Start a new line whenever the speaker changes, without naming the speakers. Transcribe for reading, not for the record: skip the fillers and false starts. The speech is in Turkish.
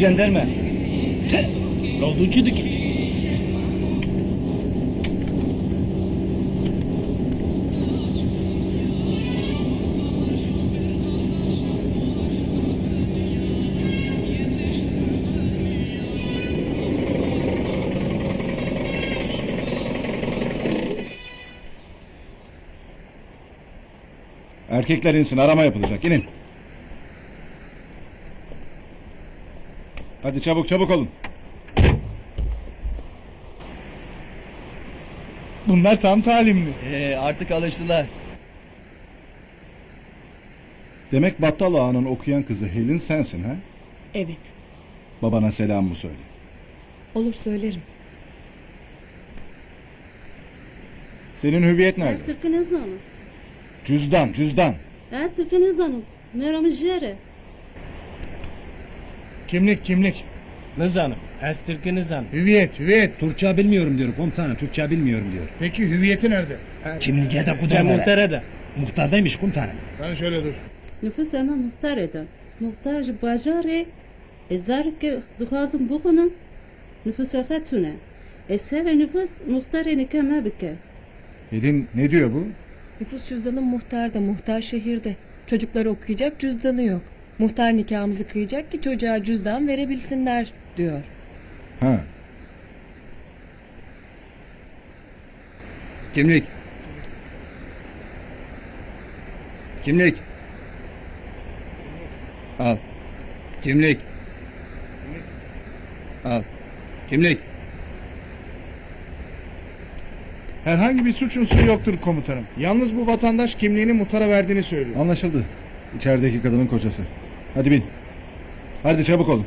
jandarma. Yolcuyduk.
Erkekler insin, arama yapılacak. İnin. Hadi çabuk çabuk olun.
Bunlar tam talimli.
Artık alıştılar.
Demek Battal Ağa'nın okuyan kızı Helin sensin ha?
Evet.
Babana selamımı söyle.
Olur söylerim.
Senin hüviyet
Я
nerede?
стільки не знаю.
Cüzdan, cüzdan.
Я стільки не знаю. Мером жире.
Kimlik. Nizanım. Estirki nizam.
Hüviyet.
Türkçe bilmiyorum diyor komutanım. Türkçe bilmiyorum diyor.
Peki hüviyeti nerede?
Kimliğe de kudurma.
Muhterede.
Muhtardaymış komutanım.
Sen şöyle dur.
Nüfus ama muhtar eden. Muhtar ji bajarê zarki dixwazim bixwinin nüfusa xwe tune. Sevê nüfus muhtarê nike me bike.
Helin ne diyor bu?
Nüfus cüzdanı muhtarda, muhtar şehirde. Çocukları okuyacak, cüzdanı yok. Muhtar nikahımızı kıyacak ki çocuğa cüzdan verebilsinler diyor.
Ha.
Kimlik. Al. Kimlik. Al. Kimlik.
Herhangi bir suç unsuru yoktur komutanım. Yalnız bu vatandaş kimliğini muhtara verdiğini söylüyor.
Anlaşıldı. İçerideki kadının kocası. Hadi bin. Hadi çabuk olun.